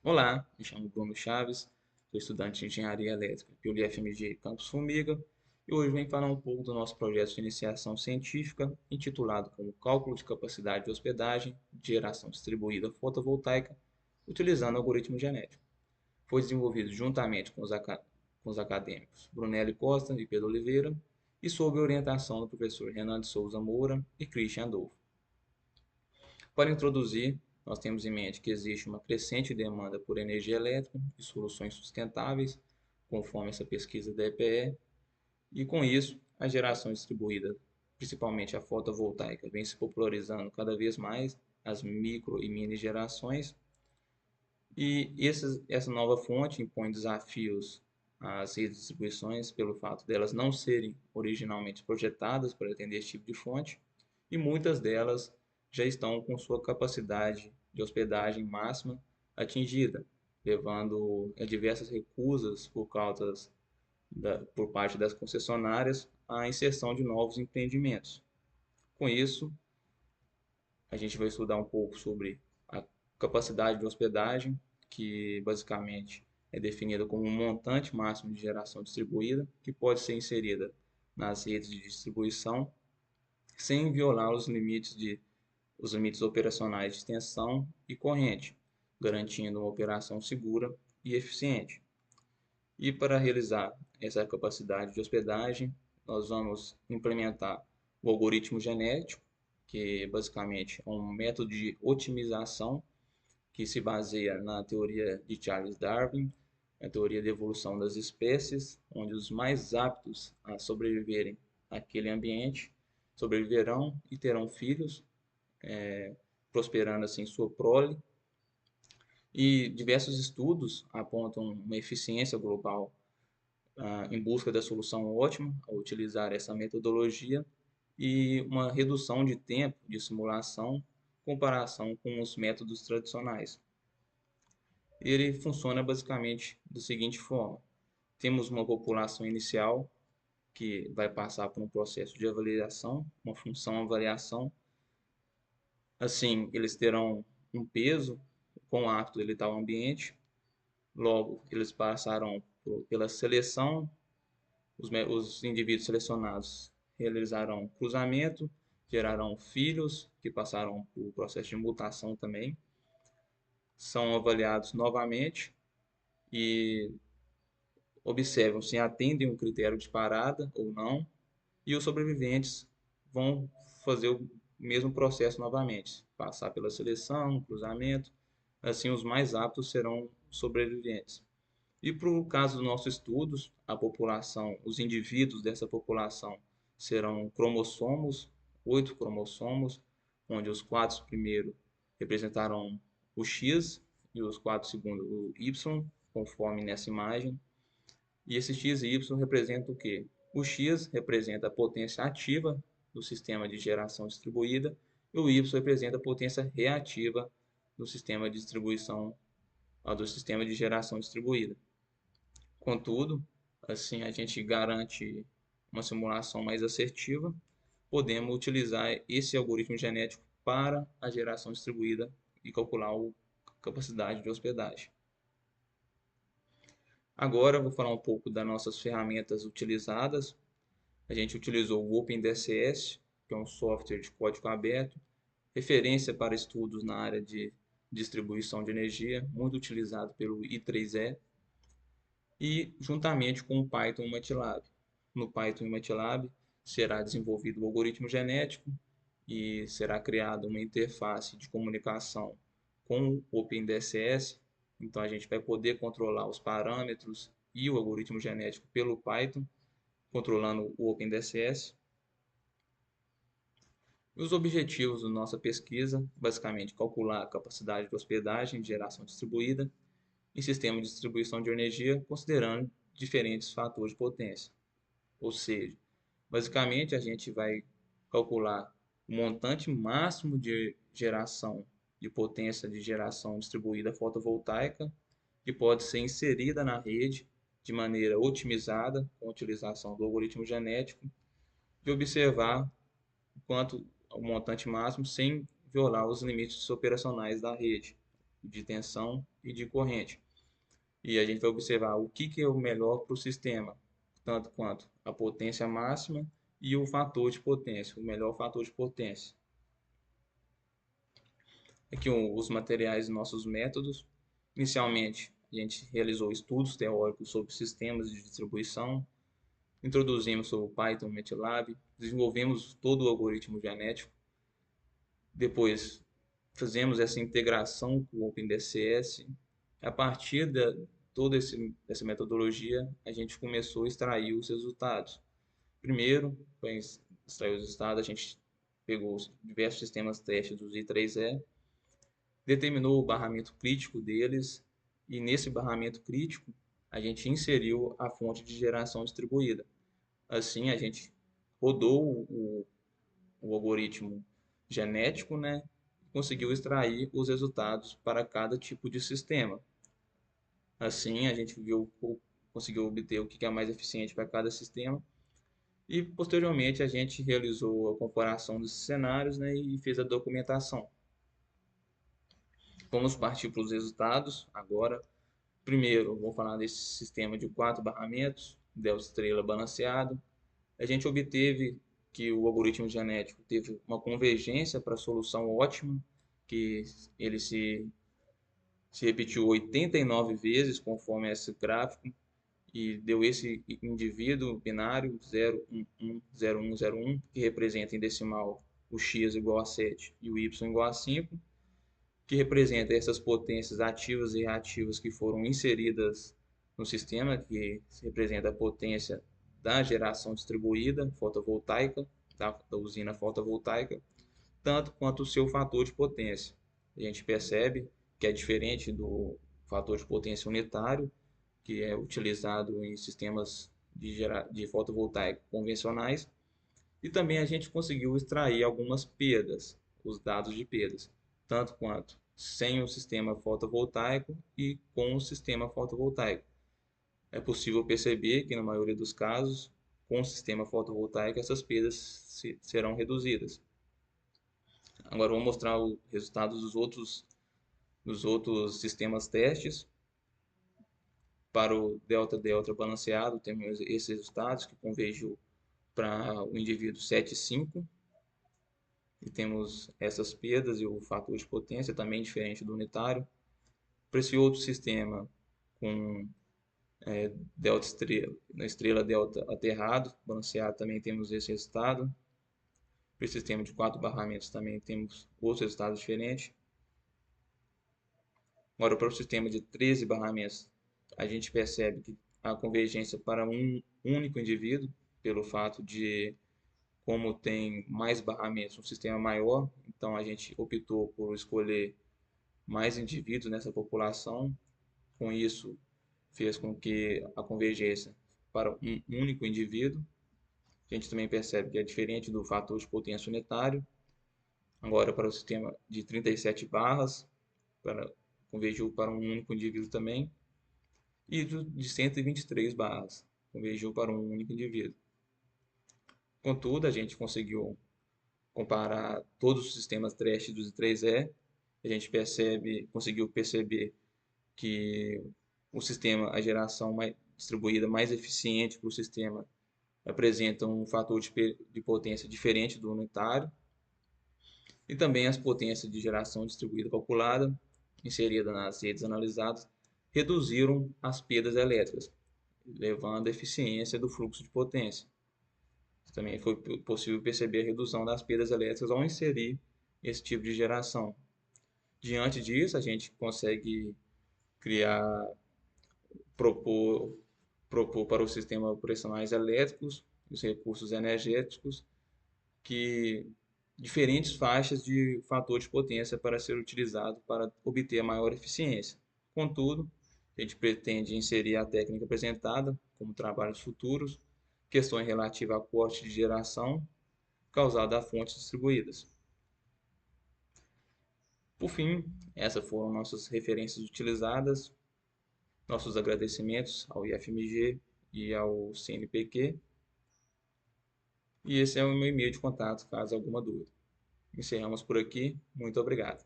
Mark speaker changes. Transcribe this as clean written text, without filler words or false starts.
Speaker 1: Olá, me chamo Bruno Chaves, sou estudante de Engenharia Elétrica pelo IFMG Campus Formiga e hoje venho falar um pouco do nosso projeto de iniciação científica intitulado como Cálculo de Capacidade de Hospedagem de Geração Distribuída Fotovoltaica utilizando algoritmo genético. Foi desenvolvido juntamente com os acadêmicos Brunelli Costa e Pedro Oliveira e sob a orientação do professor Renan de Souza Moura e Christian Adolfo. Para introduzir, nós temos em mente que existe uma crescente demanda por energia elétrica e soluções sustentáveis, conforme essa pesquisa da EPE, e com isso, a geração distribuída, principalmente a fotovoltaica, vem se popularizando cada vez mais, as micro e mini gerações, e essa nova fonte impõe desafios às redes de distribuições pelo fato delas não serem originalmente projetadas para atender esse tipo de fonte, e muitas delas já estão com sua capacidade de hospedagem máxima atingida, levando a diversas recusas por parte das concessionárias à inserção de novos empreendimentos. Com isso, a gente vai estudar um pouco sobre a capacidade de hospedagem, que basicamente é definida como um montante máximo de geração distribuída, que pode ser inserida nas redes de distribuição sem violar os limites operacionais de extensão e corrente, garantindo uma operação segura e eficiente. E para realizar essa capacidade de hospedagem, nós vamos implementar o algoritmo genético, que basicamente é um método de otimização que se baseia na teoria de Charles Darwin, a teoria da evolução das espécies, onde os mais aptos a sobreviverem àquele ambiente sobreviverão e terão filhos, prosperando assim sua prole. E diversos estudos apontam uma eficiência global em busca da solução ótima ao utilizar essa metodologia e uma redução de tempo de simulação em comparação com os métodos tradicionais. Ele funciona basicamente da seguinte forma: temos uma população inicial que vai passar por um processo de avaliação, uma função avaliação. Assim, eles terão um peso, quão apto ele está ao ambiente. Logo, eles passarão pela seleção. Os indivíduos selecionados realizarão cruzamento, gerarão filhos que passarão por processo de mutação também, são avaliados novamente e observam se atendem o critério de parada ou não, e os sobreviventes vão fazer o mesmo processo novamente, passar pela seleção, cruzamento, assim os mais aptos serão sobreviventes. E para o caso dos nossos estudos, a população, os indivíduos dessa população serão cromossomos, 8 cromossomos, onde os 4 primeiros representarão o X e os 4 segundos o Y, conforme nessa imagem. E esse X e Y representam o quê? O X representa a potência ativa do sistema de geração distribuída e o Y representa a potência reativa do sistema de distribuição, do sistema de geração distribuída. Contudo, assim a gente garante uma simulação mais assertiva, podemos utilizar esse algoritmo genético para a geração distribuída e calcular a capacidade de hospedagem. Agora vou falar um pouco das nossas ferramentas utilizadas. A gente utilizou o OpenDCS, que é um software de código aberto, referência para estudos na área de distribuição de energia, muito utilizado pelo I3E, e juntamente com o Python e o MATLAB. No Python e MATLAB será desenvolvido o algoritmo genético e será criada uma interface de comunicação com o OpenDCS. Então a gente vai poder controlar os parâmetros e o algoritmo genético pelo Python, controlando o OpenDCS. Os objetivos da nossa pesquisa, basicamente, calcular a capacidade de hospedagem de geração distribuída em sistema de distribuição de energia, considerando diferentes fatores de potência. Ou seja, basicamente a gente vai calcular o montante máximo de geração de potência de geração distribuída fotovoltaica que pode ser inserida na rede de maneira otimizada com a utilização do algoritmo genético e observar quanto o montante máximo sem violar os limites operacionais da rede. de tensão e de corrente. E a gente vai observar o que é o melhor para o sistema, tanto quanto a potência máxima e o fator de potência, o melhor fator de potência. Aqui os materiais e nossos métodos. Inicialmente, a gente realizou estudos teóricos sobre sistemas de distribuição, introduzimos sobre o Python, MATLAB, desenvolvemos todo o algoritmo genético. Depois, fizemos essa integração com o OpenDCS. A partir de toda essa metodologia, a gente começou a extrair os resultados. Primeiro, para extrair os resultados, a gente pegou os diversos sistemas testes dos I3E, determinou o barramento crítico deles, e nesse barramento crítico, a gente inseriu a fonte de geração distribuída. Assim, a gente rodou o algoritmo genético, né? Conseguiu extrair os resultados para cada tipo de sistema. Assim, a gente conseguiu obter o que é mais eficiente para cada sistema. E, posteriormente, a gente realizou a comparação dos cenários, né, e fez a documentação. Vamos partir para os resultados agora. Primeiro, vou falar desse sistema de 4 barramentos, delta estrela balanceado. A gente obteve que o algoritmo genético teve uma convergência para a solução ótima, que ele se repetiu 89 vezes, conforme esse gráfico, e deu esse indivíduo binário 0110101, que representa em decimal o x igual a 7 e o y igual a 5, que representa essas potências ativas e reativas que foram inseridas no sistema, que representa a potência da geração distribuída fotovoltaica, da usina fotovoltaica, tanto quanto o seu fator de potência. A gente percebe que é diferente do fator de potência unitário, que é utilizado em sistemas de fotovoltaico convencionais, e também a gente conseguiu extrair algumas perdas, os dados de perdas, tanto quanto sem o sistema fotovoltaico e com o sistema fotovoltaico. É possível perceber que, na maioria dos casos, com o sistema fotovoltaico, essas perdas serão reduzidas. Agora, vou mostrar os resultados dos outros sistemas testes. Para o delta-delta balanceado, temos esses resultados que convergiu para o indivíduo 7,5. E temos essas perdas e o fator de potência também diferente do unitário. Para esse outro sistema com delta estrela, na estrela delta aterrado, balanceado, também temos esse resultado. Para esse sistema de 4 barramentos também temos outros resultados diferentes. Agora, para o sistema de 13 barramentos, a gente percebe que a convergência para um único indivíduo, pelo fato de, como tem mais barramentos, um sistema maior, então a gente optou por escolher mais indivíduos nessa população. Com isso, fez com que a convergência para um único indivíduo. A gente também percebe que é diferente do fator de potência unitário. Agora, para o sistema de 37 barras, convergiu para um único indivíduo também. E de 123 barras, convergiu para um único indivíduo. Contudo, a gente conseguiu comparar todos os sistemas TREST dos 3E. A gente conseguiu perceber que o sistema, a geração mais distribuída mais eficiente para o sistema, apresenta um fator de potência diferente do unitário. E também as potências de geração distribuída calculada, inserida nas redes analisadas, reduziram as perdas elétricas, levando a eficiência do fluxo de potência. Também foi possível perceber a redução das perdas elétricas ao inserir esse tipo de geração. Diante disso, a gente consegue propor para o sistema operacionais elétricos, os recursos energéticos, que diferentes faixas de fator de potência para ser utilizado para obter a maior eficiência. Contudo, a gente pretende inserir a técnica apresentada como trabalhos futuros, questões relativas a corte de geração causada a fontes distribuídas. Por fim, essas foram nossas referências utilizadas, nossos agradecimentos ao IFMG e ao CNPq. E esse é o meu e-mail de contato, caso alguma dúvida. Encerramos por aqui. Muito obrigado.